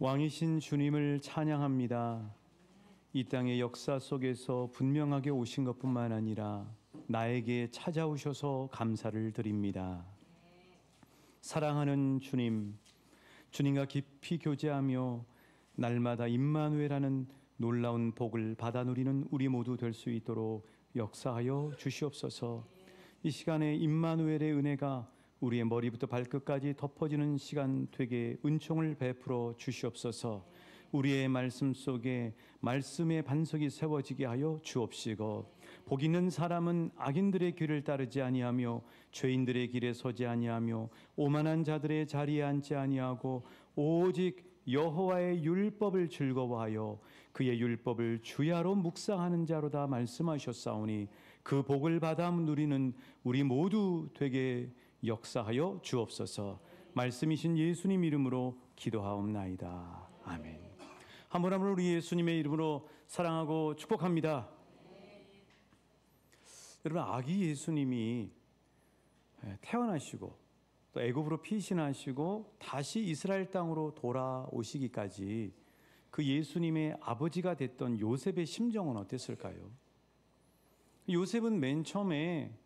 왕이신 주님을 찬양합니다. 이 땅의 역사 속에서 분명하게 오신 것뿐만 아니라 나에게 찾아오셔서 감사를 드립니다. 사랑하는 주님, 주님과 깊이 교제하며 날마다 임마누엘하는 놀라운 복을 받아 누리는 우리 모두 될 수 있도록 역사하여 주시옵소서. 이 시간에 임마누엘의 은혜가 우리의 머리부터 발끝까지 덮어지는 시간 되게 은총을 베풀어 주시옵소서. 우리의 말씀 속에 말씀의 반석이 세워지게 하여 주옵시고, 복 있는 사람은 악인들의 길을 따르지 아니하며 죄인들의 길에 서지 아니하며 오만한 자들의 자리에 앉지 아니하고 오직 여호와의 율법을 즐거워하여 그의 율법을 주야로 묵상하는 자로다 말씀하셨사오니, 그 복을 받아 누리는 우리 모두 되게 역사하여 주옵소서. 말씀이신 예수님 이름으로 기도하옵나이다. 아멘. 한 분 한 분 우리 예수님의 이름으로 사랑하고 축복합니다. 여러분, 아기 예수님이 태어나시고 또 애굽으로 피신하시고 다시 이스라엘 땅으로 돌아오시기까지 그 예수님의 아버지가 됐던 요셉의 심정은 어땠을까요? 요셉은 맨 처음에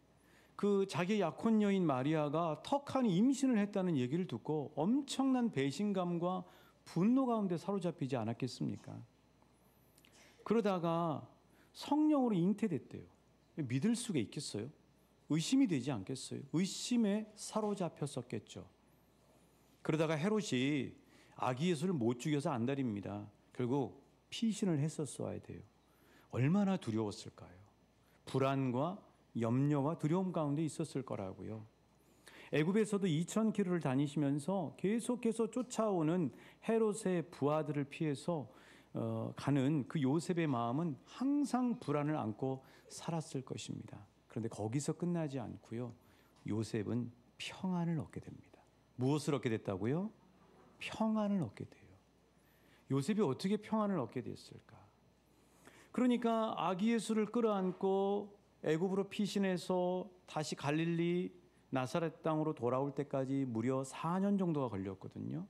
그 자기 약혼 여인 마리아가 턱하니 임신을 했다는 얘기를 듣고 엄청난 배신감과 분노 가운데 사로잡히지 않았겠습니까? 그러다가 성령으로 잉태됐대요. 믿을 수가 있겠어요? 의심이 되지 않겠어요? 의심에 사로잡혔었겠죠. 그러다가 헤롯이 아기 예수를 못 죽여서 안달입니다. 결국 피신을 했었어야 돼요. 얼마나 두려웠을까요? 불안과 염려와 두려움 가운데 있었을 거라고요. 애굽에서도 2000km를 다니시면서 계속해서 쫓아오는 헤롯의 부하들을 피해서 가는 그 요셉의 마음은 항상 불안을 안고 살았을 것입니다. 그런데 거기서 끝나지 않고요, 요셉은 평안을 얻게 됩니다. 무엇을 얻게 됐다고요? 평안을 얻게 돼요. 요셉이 어떻게 평안을 얻게 됐을까? 그러니까 아기 예수를 끌어안고 애굽으로 피신해서 다시 갈릴리 나사렛 땅으로 돌아올 때까지 무려 4년 정도가 걸렸거든요.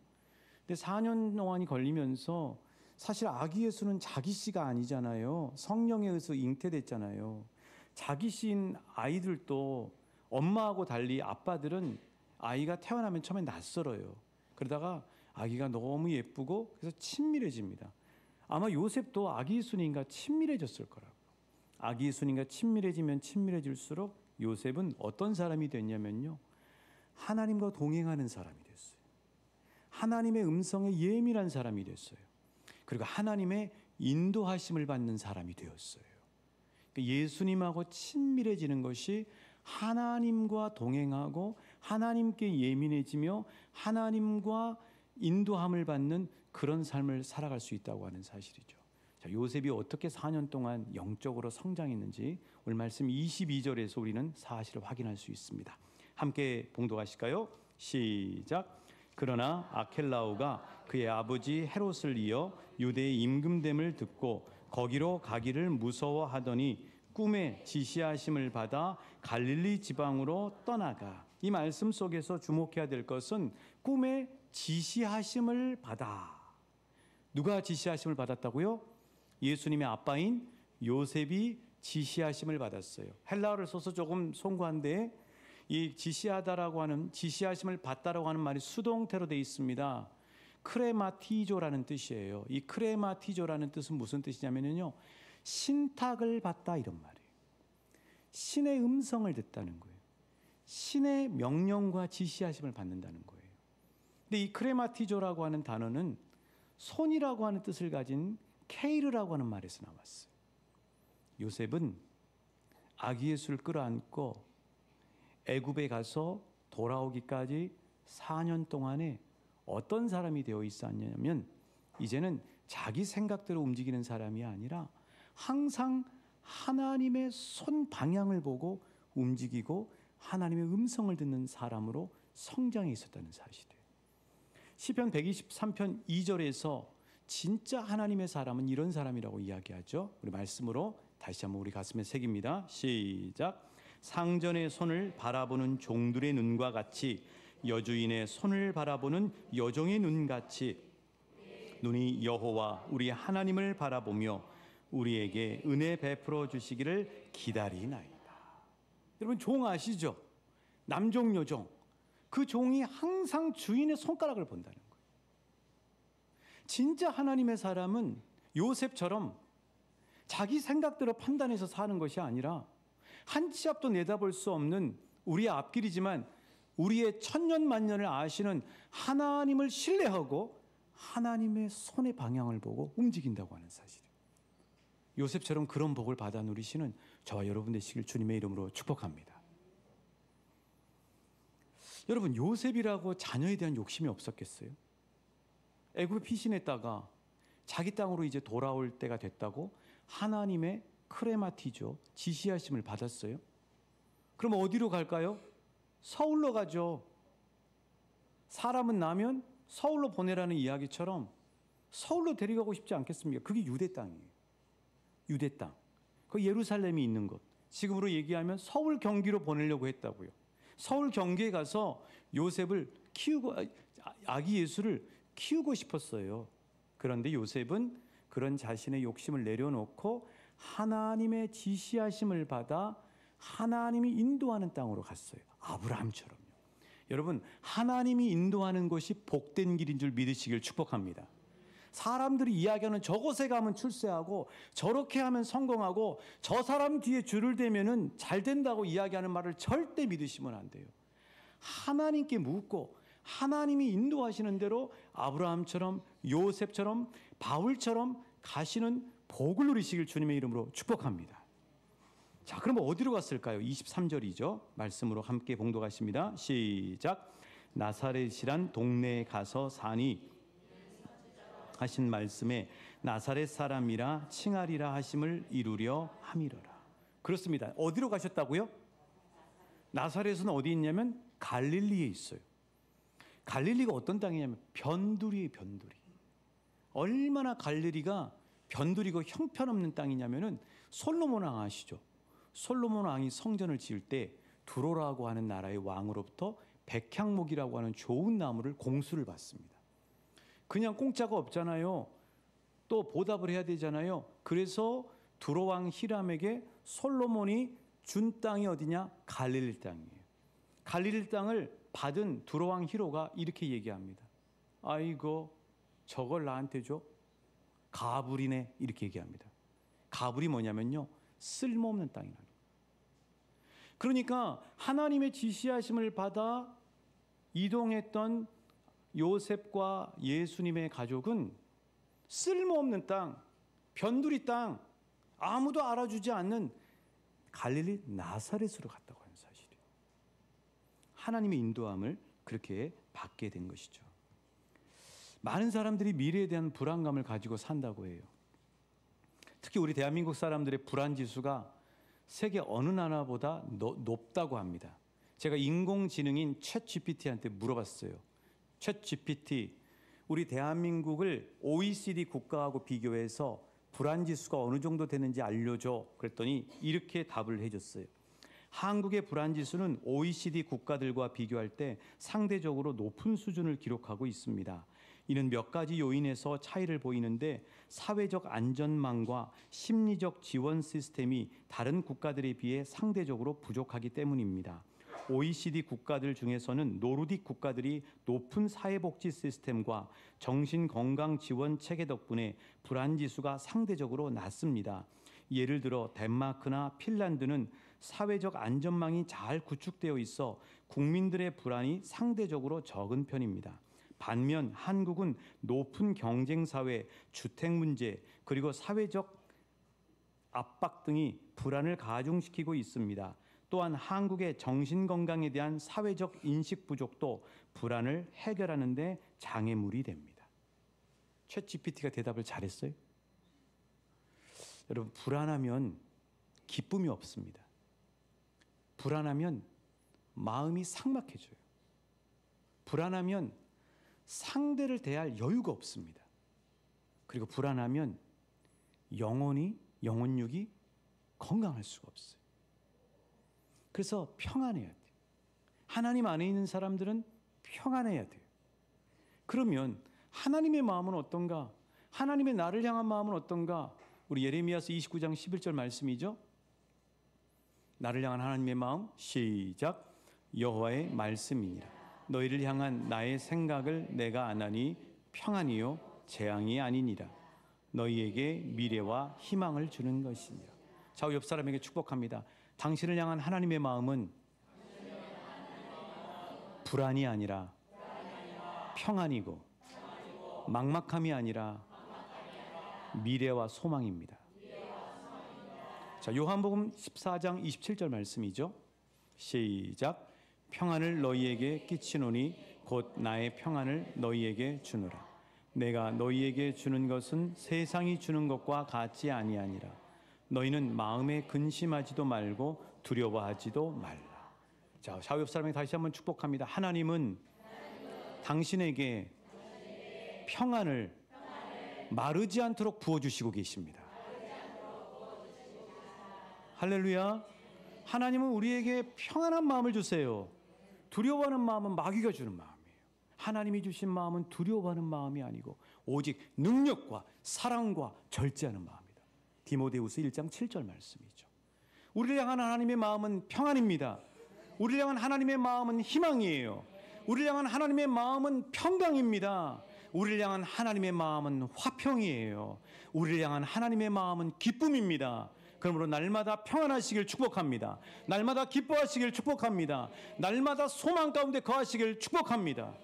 근데 4년 동안이 걸리면서 사실 아기 예수는 자기 씨가 아니잖아요. 성령에 의해서 잉태됐잖아요. 자기 씨인 아이들도 엄마하고 달리 아빠들은 아이가 태어나면 처음에 낯설어요. 그러다가 아기가 너무 예쁘고 그래서 친밀해집니다. 아마 요셉도 아기 예수님과 친밀해졌을 거라고. 아기 예수님과 친밀해지면 친밀해질수록 요셉은 어떤 사람이 됐냐면요, 하나님과 동행하는 사람이 됐어요. 하나님의 음성에 예민한 사람이 됐어요. 그리고 하나님의 인도하심을 받는 사람이 되었어요. 예수님하고 친밀해지는 것이 하나님과 동행하고 하나님께 예민해지며 하나님과 인도함을 받는 그런 삶을 살아갈 수 있다고 하는 사실이죠. 자, 요셉이 어떻게 4년 동안 영적으로 성장했는지 오늘 말씀 22절에서 우리는 사실을 확인할 수 있습니다. 함께 봉독하실까요? 시작. 그러나 아켈라오가 그의 아버지 헤롯을 이어 유대의 임금됨을 듣고 거기로 가기를 무서워하더니 꿈에 지시하심을 받아 갈릴리 지방으로 떠나가. 이 말씀 속에서 주목해야 될 것은 꿈에 지시하심을 받아. 누가 지시하심을 받았다고요? 예수님의 아빠인 요셉이 지시하심을 받았어요. 헬라어를 써서 조금 송구한데, 이 지시하다라고 하는, 지시하심을 받다라고 하는 말이 수동태로 되어 있습니다. 크레마티조라는 뜻이에요. 이 크레마티조라는 뜻은 무슨 뜻이냐면요, 신탁을 받다 이런 말이에요. 신의 음성을 듣다는 거예요. 신의 명령과 지시하심을 받는다는 거예요. 근데 이 크레마티조라고 하는 단어는 손이라고 하는 뜻을 가진 케이르라고 하는 말에서 나왔어요. 요셉은 아기 예수를 끌어안고 애굽에 가서 돌아오기까지 4년 동안에 어떤 사람이 되어 있었냐면, 이제는 자기 생각대로 움직이는 사람이 아니라 항상 하나님의 손 방향을 보고 움직이고 하나님의 음성을 듣는 사람으로 성장해 있었다는 사실이에요. 시편 123편 2절에서 진짜 하나님의 사람은 이런 사람이라고 이야기하죠. 우리 말씀으로 다시 한번 우리 가슴에 새깁니다. 시작. 상전의 손을 바라보는 종들의 눈과 같이, 여주인의 손을 바라보는 여종의 눈같이 눈이 여호와 우리 하나님을 바라보며 우리에게 은혜 베풀어 주시기를 기다리나이다. 여러분, 종 아시죠? 남종 여종. 그 종이 항상 주인의 손가락을 본다는 거예요. 진짜 하나님의 사람은 요셉처럼 자기 생각대로 판단해서 사는 것이 아니라 한 치 앞도 내다볼 수 없는 우리의 앞길이지만 우리의 천년만년을 아시는 하나님을 신뢰하고 하나님의 손의 방향을 보고 움직인다고 하는 사실이에요. 요셉처럼 그런 복을 받아 누리시는 저와 여러분 되시길 주님의 이름으로 축복합니다. 여러분, 요셉이라고 자녀에 대한 욕심이 없었겠어요? 애굽에 피신했다가 자기 땅으로 이제 돌아올 때가 됐다고 하나님의 크레마티죠, 지시하심을 받았어요. 그럼 어디로 갈까요? 서울로 가죠. 사람은 나면 서울로 보내라는 이야기처럼 서울로 데려가고 싶지 않겠습니까? 그게 유대 땅이에요. 유대 땅. 그 예루살렘이 있는 곳. 지금으로 얘기하면 서울 경기로 보내려고 했다고요. 서울 경기에 가서 요셉을 키우고, 아기 예수를 키우고 싶었어요. 그런데 요셉은 그런 자신의 욕심을 내려놓고 하나님의 지시하심을 받아 하나님이 인도하는 땅으로 갔어요. 아브라함처럼요. 여러분, 하나님이 인도하는 것이 복된 길인 줄 믿으시길 축복합니다. 사람들이 이야기하는 저곳에 가면 출세하고 저렇게 하면 성공하고 저 사람 뒤에 줄을 대면은 잘 된다고 이야기하는 말을 절대 믿으시면 안 돼요. 하나님께 묻고 하나님이 인도하시는 대로 아브라함처럼 요셉처럼 바울처럼 가시는 복을 누리시길 주님의 이름으로 축복합니다. 자, 그럼 어디로 갔을까요? 23절이죠. 말씀으로 함께 봉독하십니다. 시작. 나사렛이란 동네에 가서 사니 하신 말씀에 나사렛 사람이라 칭하리라 하심을 이루려 함이로라. 그렇습니다. 어디로 가셨다고요? 나사렛은 어디 있냐면 갈릴리에 있어요. 갈릴리가 어떤 땅이냐면 변두리예요. 변두리. 얼마나 갈릴리가 변두리고 형편없는 땅이냐면은 솔로몬 왕 아시죠? 솔로몬 왕이 성전을 지을 때 두로라고 하는 나라의 왕으로부터 백향목이라고 하는 좋은 나무를 공수를 받습니다. 그냥 공짜가 없잖아요. 또 보답을 해야 되잖아요. 그래서 두로 왕 히람에게 솔로몬이 준 땅이 어디냐? 갈릴리 땅이에요. 갈릴리 땅을 받은 두로 왕 히로가 이렇게 얘기합니다. 아이고, 저걸 나한테 줘? 가불이네. 이렇게 얘기합니다. 가불이 뭐냐면요, 쓸모없는 땅이라는 거예요. 그러니까 하나님의 지시하심을 받아 이동했던 요셉과 예수님의 가족은 쓸모없는 땅, 변두리 땅, 아무도 알아주지 않는 갈릴리 나사렛으로 갔다고 하는 사실이에요. 하나님의 인도함을 그렇게 받게 된 것이죠. 많은 사람들이 미래에 대한 불안감을 가지고 산다고 해요. 특히 우리 대한민국 사람들의 불안 지수가 세계 어느 나라보다 높다고 합니다. 제가 인공지능인 챗GPT한테 물어봤어요. 챗GPT, 우리 대한민국을 OECD 국가하고 비교해서 불안 지수가 어느 정도 되는지 알려줘. 그랬더니 이렇게 답을 해줬어요. 한국의 불안 지수는 OECD 국가들과 비교할 때 상대적으로 높은 수준을 기록하고 있습니다. 이는 몇 가지 요인에서 차이를 보이는데 사회적 안전망과 심리적 지원 시스템이 다른 국가들에 비해 상대적으로 부족하기 때문입니다. OECD 국가들 중에서는 노르딕 국가들이 높은 사회복지 시스템과 정신건강 지원 체계 덕분에 불안 지수가 상대적으로 낮습니다. 예를 들어 덴마크나 핀란드는 사회적 안전망이 잘 구축되어 있어 국민들의 불안이 상대적으로 적은 편입니다. 반면 한국은 높은 경쟁사회, 주택 문제, 그리고 사회적 압박 등이 불안을 가중시키고 있습니다. 또한 한국의 정신건강에 대한 사회적 인식 부족도 불안을 해결하는 데 장애물이 됩니다. 챗GPT가 대답을 잘했어요? 여러분, 불안하면 기쁨이 없습니다. 불안하면 마음이 삭막해져요. 불안하면 상대를 대할 여유가 없습니다. 그리고 불안하면 영혼육이 건강할 수가 없어요. 그래서 평안해야 돼요. 하나님 안에 있는 사람들은 평안해야 돼요. 그러면 하나님의 마음은 어떤가? 하나님의 나를 향한 마음은 어떤가? 우리 예레미야서 29장 11절 말씀이죠. 나를 향한 하나님의 마음, 시작. 여호와의 말씀이니라. 너희를 향한 나의 생각을 내가 아나니 평안이요 재앙이 아니니라. 너희에게 미래와 희망을 주는 것이니라. 좌우 옆 사람에게 축복합니다. 당신을 향한 하나님의 마음은 불안이 아니라 평안이고 막막함이 아니라 미래와 소망입니다. 자, 요한복음 14장 27절 말씀이죠. 시작. 평안을 너희에게 끼치노니 곧 나의 평안을 너희에게 주노라. 내가 너희에게 주는 것은 세상이 주는 것과 같지 아니하니라. 너희는 마음에 근심하지도 말고 두려워하지도 말라. 자, 좌우 옆 사람에게 다시 한번 축복합니다. 하나님은 당신에게 평안을 마르지 않도록 부어주시고 계십니다. 할렐루야. 하나님은 우리에게 평안한 마음을 주세요. 두려워하는 마음은 마귀가 주는 마음이에요. 하나님이 주신 마음은 두려워하는 마음이 아니고 오직 능력과 사랑과 절제하는 마음이다. 디모데후서 1장 7절 말씀이죠. 우리를 향한 하나님의 마음은 평안입니다. 우리를 향한 하나님의 마음은 희망이에요. 우리를 향한 하나님의 마음은 평강입니다. 우리를 향한 하나님의 마음은 화평이에요. 우리를 향한 하나님의 마음은 기쁨입니다. 그러므로 날마다 평안하시길 축복합니다. 날마다 기뻐하시길 축복합니다. 날마다 소망 가운데 거하시길 축복합니다.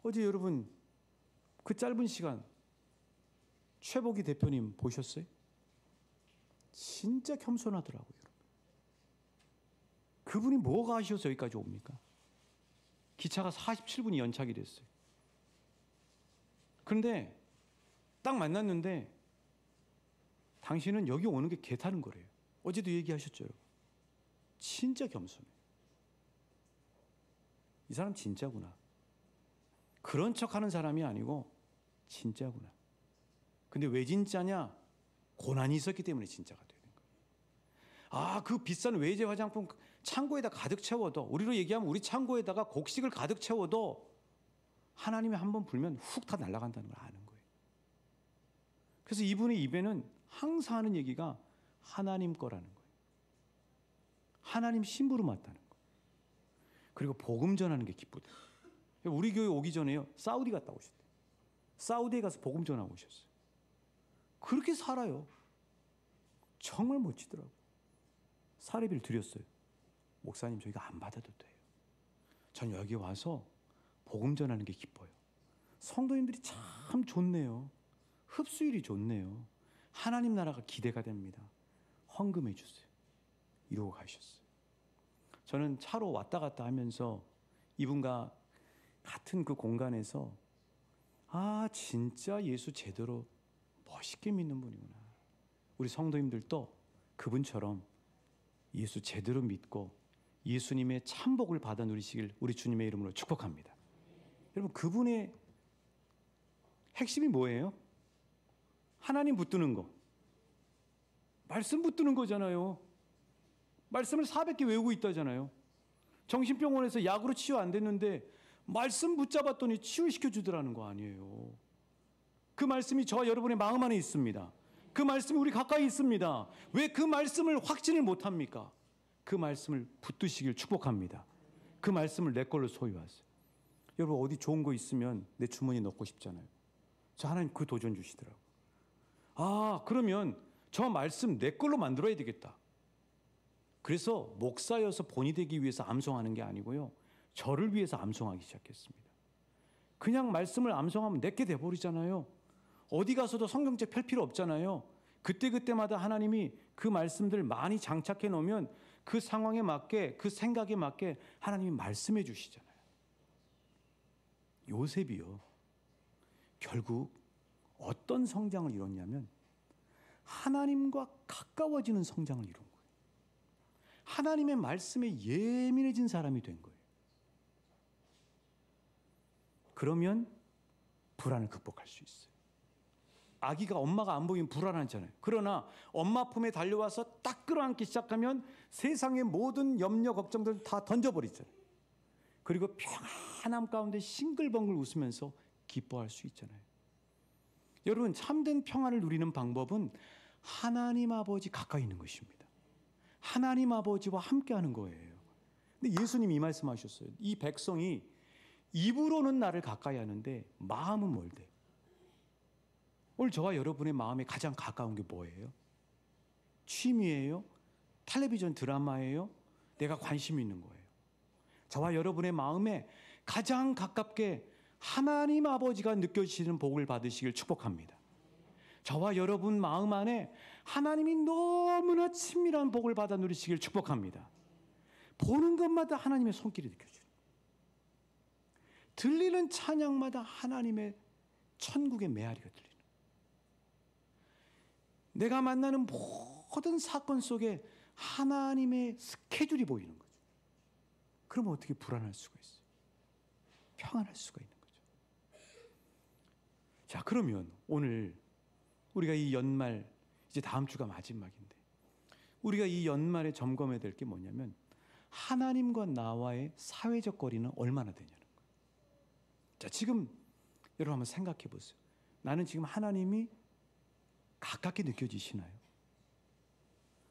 어제 여러분 그 짧은 시간 최복희 대표님 보셨어요? 진짜 겸손하더라고요. 그분이 뭐가 하셔서 여기까지 옵니까? 기차가 47분이 연착이 됐어요. 그런데 딱 만났는데 당신은 여기 오는 게 개 타는 거래요. 어제도 얘기하셨죠, 여러분. 진짜 겸손해요. 이 사람 진짜구나. 그런 척하는 사람이 아니고 진짜구나. 근데 왜 진짜냐? 고난이 있었기 때문에 진짜가 되는 거예요. 아, 그 비싼 외제 화장품 창고에다 가득 채워도, 우리로 얘기하면 우리 창고에다가 곡식을 가득 채워도 하나님이 한번 불면 훅 다 날아간다는 걸 아는 거예요. 그래서 이분의 입에는 항상 하는 얘기가 하나님 거라는 거예요. 하나님 심부름 왔다는 거예요. 그리고 복음 전하는 게 기쁘다. 우리 교회 오기 전에요, 사우디 갔다 오셨대요. 사우디에 가서 복음 전하고 오셨어요. 그렇게 살아요. 정말 멋지더라고요. 사례비를 드렸어요. 목사님, 저희가 안 받아도 돼요. 전 여기 와서 복음 전하는 게 기뻐요. 성도님들이 참 좋네요. 흡수율이 좋네요. 하나님 나라가 기대가 됩니다. 헌금해 주세요. 이러고 가셨어요. 저는 차로 왔다 갔다 하면서 이분과 같은 그 공간에서 아, 진짜 예수 제대로 멋있게 믿는 분이구나. 우리 성도님들도 그분처럼 예수 제대로 믿고 예수님의 참복을 받아 누리시길 우리 주님의 이름으로 축복합니다. 여러분, 그분의 핵심이 뭐예요? 하나님 붙드는 거. 말씀 붙드는 거잖아요. 말씀을 400개 외우고 있다잖아요. 정신병원에서 약으로 치유 안 됐는데 말씀 붙잡았더니 치유시켜 주더라는 거 아니에요. 그 말씀이 저와 여러분의 마음 안에 있습니다. 그 말씀이 우리 가까이 있습니다. 왜 그 말씀을 확신을 못합니까? 그 말씀을 붙드시길 축복합니다. 그 말씀을 내 걸로 소유하세요. 여러분, 어디 좋은 거 있으면 내 주머니에 넣고 싶잖아요. 저 하나님 그 도전 주시더라고요. 아, 그러면 저 말씀 내 걸로 만들어야 되겠다. 그래서 목사여서 본이 되기 위해서 암송하는 게 아니고요, 저를 위해서 암송하기 시작했습니다. 그냥 말씀을 암송하면 내게 돼버리잖아요. 어디 가서도 성경책 펼 필요 없잖아요. 그때그때마다 하나님이 그 말씀들 많이 장착해 놓으면 그 상황에 맞게, 그 생각에 맞게 하나님이 말씀해 주시잖아요. 요셉이요, 결국 어떤 성장을 이뤘냐면 하나님과 가까워지는 성장을 이룬 거예요. 하나님의 말씀에 예민해진 사람이 된 거예요. 그러면 불안을 극복할 수 있어요. 아기가 엄마가 안 보이면 불안하잖아요. 그러나 엄마 품에 달려와서 딱 끌어안기 시작하면 세상의 모든 염려, 걱정들 다 던져버리잖아요. 그리고 평안함 가운데 싱글벙글 웃으면서 기뻐할 수 있잖아요. 여러분, 참된 평안을 누리는 방법은 하나님 아버지 가까이 있는 것입니다. 하나님 아버지와 함께하는 거예요. 근데 예수님이 이 말씀하셨어요. 이 백성이 입으로는 나를 가까이 하는데 마음은 멀대. 오늘 저와 여러분의 마음에 가장 가까운 게 뭐예요? 취미예요? 텔레비전 드라마예요? 내가 관심 있는 거예요. 저와 여러분의 마음에 가장 가깝게 하나님 아버지가 느껴지시는 복을 받으시길 축복합니다. 저와 여러분 마음 안에 하나님이 너무나 친밀한 복을 받아 누리시길 축복합니다. 보는 것마다 하나님의 손길이 느껴져요. 들리는 찬양마다 하나님의 천국의 메아리가 들리는. 내가 만나는 모든 사건 속에 하나님의 스케줄이 보이는 거죠. 그러면 어떻게 불안할 수가 있어요? 평안할 수가 있는 거죠. 자, 그러면 오늘 우리가 이 연말, 이제 다음 주가 마지막인데, 우리가 이 연말에 점검해야 될 게 뭐냐면 하나님과 나와의 사회적 거리는 얼마나 되냐는 거예요. 자, 지금 여러분 한번 생각해 보세요. 나는 지금 하나님이 가깝게 느껴지시나요?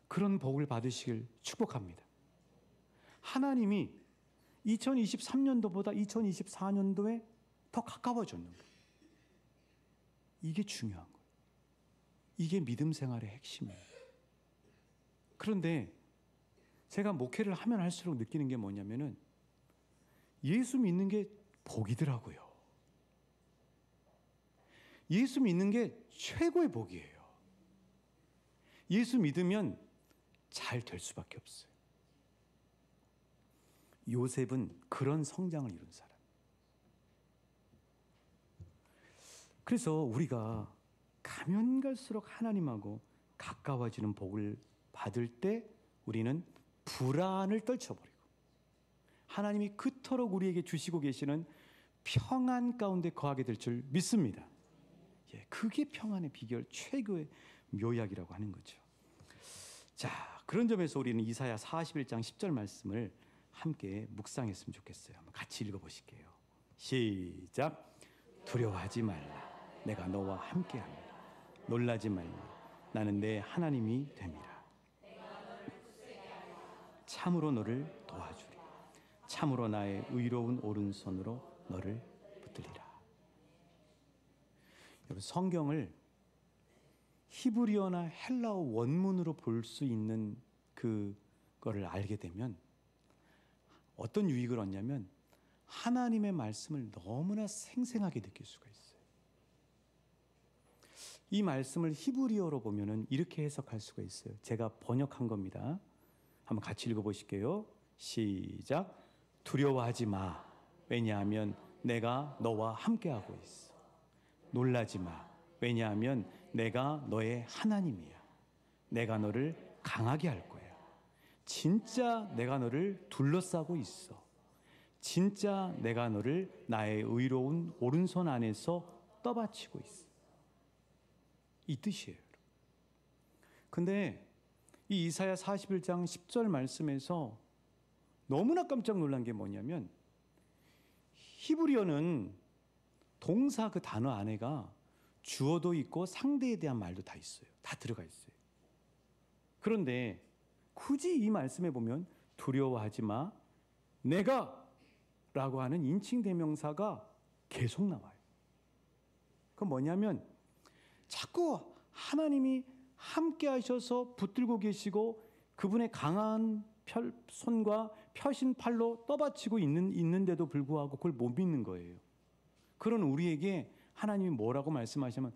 그런 복을 받으시길 축복합니다. 하나님이 2023년도보다 2024년도에 더 가까워졌는 거예요. 이게 중요한 거예요. 이게 믿음 생활의 핵심이에요. 그런데 제가 목회를 하면 할수록 느끼는 게 뭐냐면은 예수 믿는 게 복이더라고요. 예수 믿는 게 최고의 복이에요. 예수 믿으면 잘 될 수밖에 없어요. 요셉은 그런 성장을 이룬 사람. 그래서 우리가 가면 갈수록 하나님하고 가까워지는 복을 받을 때 우리는 불안을 떨쳐버리고 하나님이 그토록 우리에게 주시고 계시는 평안 가운데 거하게 될 줄 믿습니다. 예, 그게 평안의 비결, 최고의 묘약이라고 하는 거죠. 자, 그런 점에서 우리는 이사야 41장 10절 말씀을 함께 묵상했으면 좋겠어요. 한번 같이 읽어보실게요. 시작. 두려워하지 말라. 내가 너와 함께함이라. 놀라지 말라. 나는 내 하나님이 됨이라. 참으로 너를 도와주리. 참으로 나의 의로운 오른손으로 너를 붙들리라. 여러분, 성경을 히브리어나 헬라어 원문으로 볼 수 있는 그거를 알게 되면 어떤 유익을 얻냐면 하나님의 말씀을 너무나 생생하게 느낄 수가 있어요. 이 말씀을 히브리어로 보면은 이렇게 해석할 수가 있어요. 제가 번역한 겁니다. 한번 같이 읽어보실게요. 시작. 두려워하지 마. 왜냐하면 내가 너와 함께하고 있어. 놀라지 마. 왜냐하면 내가 너의 하나님이야. 내가 너를 강하게 할 거야. 진짜 내가 너를 둘러싸고 있어. 진짜 내가 너를 나의 의로운 오른손 안에서 떠받치고 있어. 이 뜻이에요. 근데 이 이사야 41장 10절 말씀에서 너무나 깜짝 놀란 게 뭐냐면 히브리어는 동사 그 단어 안에가 주어도 있고 상대에 대한 말도 다 있어요. 다 들어가 있어요. 그런데 굳이 이 말씀에 보면 두려워하지 마. 내가 라고 하는 인칭 대명사가 계속 나와요. 그건 뭐냐면 자꾸 하나님이 함께 하셔서 붙들고 계시고 그분의 강한 손과 펴신 팔로 떠받치고 있는데도 불구하고 그걸 못 믿는 거예요. 그런 우리에게 하나님이 뭐라고 말씀하시면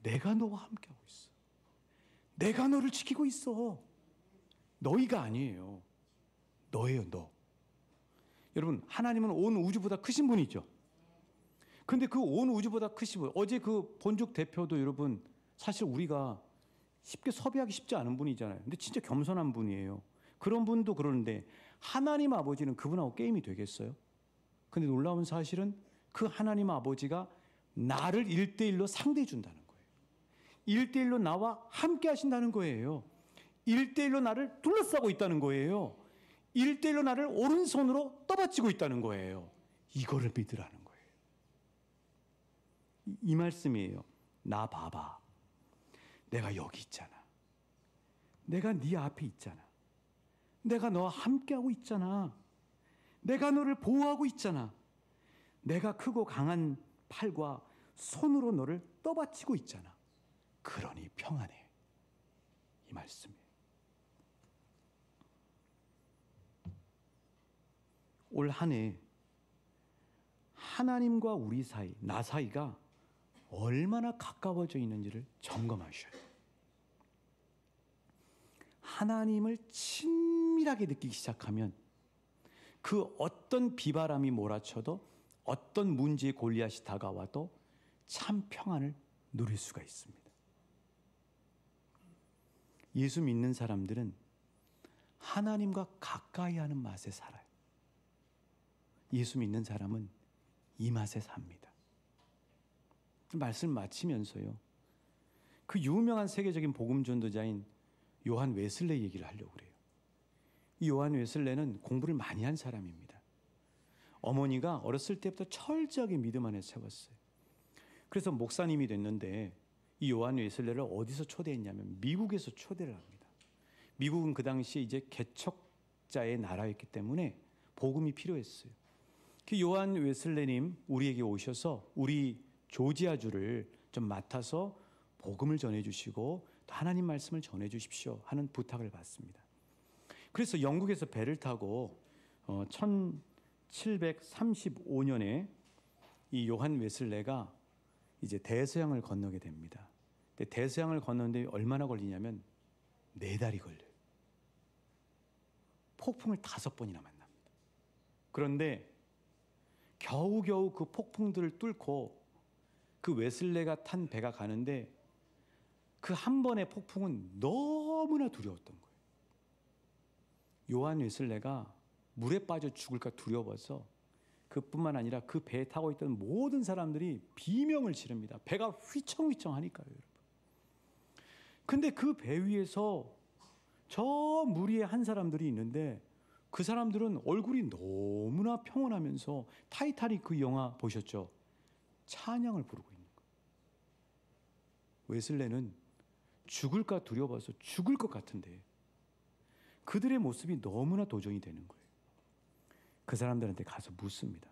내가 너와 함께하고 있어. 내가 너를 지키고 있어. 너희가 아니에요. 너예요, 너. 여러분, 하나님은 온 우주보다 크신 분이죠. 근데 그 온 우주보다 크신 분, 어제 그 본죽 대표도 여러분 사실 우리가 쉽게 섭외하기 쉽지 않은 분이잖아요. 근데 진짜 겸손한 분이에요. 그런 분도 그러는데 하나님 아버지는 그분하고 게임이 되겠어요? 근데 놀라운 사실은 그 하나님 아버지가 나를 1대1로 상대해 준다는 거예요. 1대1로 나와 함께 하신다는 거예요. 1대1로 나를 둘러싸고 있다는 거예요. 1대1로 나를 오른손으로 떠받치고 있다는 거예요. 이거를 믿으라는 거예요. 이 말씀이에요. 나 봐봐. 내가 여기 있잖아. 내가 네 앞에 있잖아. 내가 너와 함께하고 있잖아. 내가 너를 보호하고 있잖아. 내가 크고 강한 팔과 손으로 너를 떠받치고 있잖아. 그러니 평안해. 이 말씀이에요. 올 한 해 하나님과 우리 사이, 나 사이가 얼마나 가까워져 있는지를 점검하셔야 돼요. 하나님을 친밀하게 느끼기 시작하면 그 어떤 비바람이 몰아쳐도 어떤 문제의 골리앗이 다가와도 참 평안을 누릴 수가 있습니다. 예수 믿는 사람들은 하나님과 가까이 하는 맛에 살아요. 예수 믿는 사람은 이 맛에 삽니다. 말씀 마치면서요, 그 유명한 세계적인 복음 전도자인 요한 웨슬레 얘기를 하려고 그래요. 이 요한 웨슬레는 공부를 많이 한 사람입니다. 어머니가 어렸을 때부터 철저하게 믿음 안에 세웠어요. 그래서 목사님이 됐는데 이 요한 웨슬레를 어디서 초대했냐면 미국에서 초대를 합니다. 미국은 그 당시에 이제 개척자의 나라였기 때문에 복음이 필요했어요. 그 요한 웨슬레님 우리에게 오셔서 우리 조지아주를 좀 맡아서 복음을 전해주시고 또 하나님 말씀을 전해주십시오 하는 부탁을 받습니다. 그래서 영국에서 배를 타고 1735년에 이 요한 웨슬레가 이제 대서양을 건너게 됩니다. 근데 대서양을 건너는데 얼마나 걸리냐면 4달이 걸려요. 폭풍을 5번이나 만납니다. 그런데 겨우겨우 그 폭풍들을 뚫고 그 웨슬레가 탄 배가 가는데 그 한 번의 폭풍은 너무나 두려웠던 거예요. 요한 웨슬레가 물에 빠져 죽을까 두려워서 그뿐만 아니라 그 배에 타고 있던 모든 사람들이 비명을 지릅니다. 배가 휘청휘청하니까요, 여러분. 근데 그 배 위에서 저 무리의 한 사람들이 있는데 그 사람들은 얼굴이 너무나 평온하면서 타이타닉 그 영화 보셨죠? 찬양을 부르고 있는 거예요. 웨슬레는 죽을까 두려워서 죽을 것 같은데 그들의 모습이 너무나 도전이 되는 거예요. 그 사람들한테 가서 묻습니다.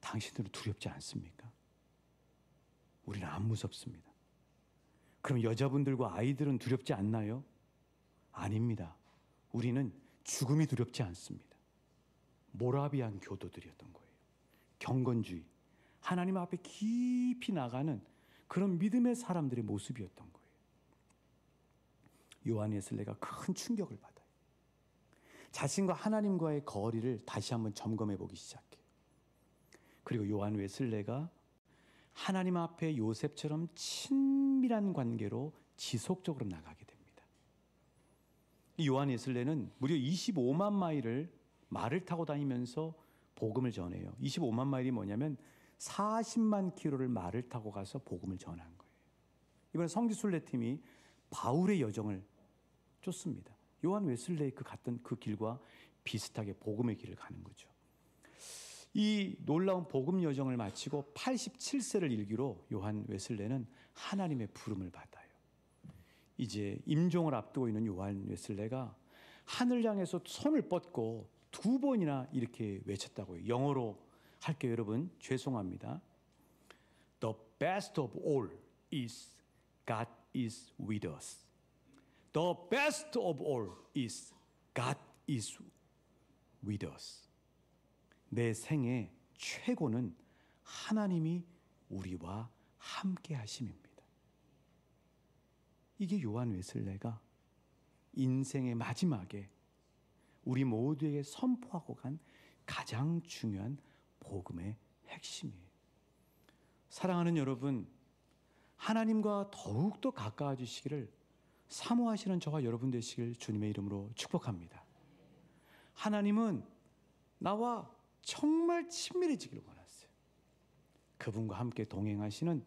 당신들은 두렵지 않습니까? 우리는 안 무섭습니다. 그럼 여자분들과 아이들은 두렵지 않나요? 아닙니다. 우리는 죽음이 두렵지 않습니다. 모라비안 교도들이었던 거예요. 경건주의, 하나님 앞에 깊이 나가는 그런 믿음의 사람들의 모습이었던 거예요. 요한 웨슬레가 큰 충격을 받아요. 자신과 하나님과의 거리를 다시 한번 점검해 보기 시작해요. 그리고 요한 웨슬레가 하나님 앞에 요셉처럼 친밀한 관계로 지속적으로 나가게 됩니다. 이 요한 웨슬레는 무려 25만 마일을 말을 타고 다니면서 복음을 전해요. 25만 마일이 뭐냐면 40만 킬로를 말을 타고 가서 복음을 전한 거예요. 이번에 성지순례팀이 바울의 여정을 쫓습니다. 요한 웨슬레의 갔던 그 길과 비슷하게 복음의 길을 가는 거죠. 이 놀라운 복음 여정을 마치고 87세를 일기로 요한 웨슬레는 하나님의 부름을 받아요. 이제 임종을 앞두고 있는 요한 웨슬레가 하늘 향해서 손을 뻗고 2번이나 이렇게 외쳤다고 해요. 영어로 할게요, 여러분. 죄송합니다. The best of all is God is with us. The best of all is God is with us. 내 생애 최고는 하나님이 우리와 함께 하심입니다. 이게 요한 웨슬레가 인생의 마지막에 우리 모두에게 선포하고 간 가장 중요한 복음의 핵심이에요. 사랑하는 여러분, 하나님과 더욱더 가까워지시기를 사모하시는 저와 여러분 되시길 주님의 이름으로 축복합니다. 하나님은 나와 정말 친밀해지기를 원하세요. 그분과 함께 동행하시는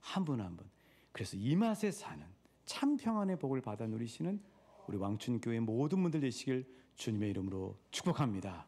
한 분 한 분. 그래서 이 맛에 사는 참 평안의 복을 받아 누리시는 우리 왕춘교회 모든 분들 되시길 주님의 이름으로 축복합니다.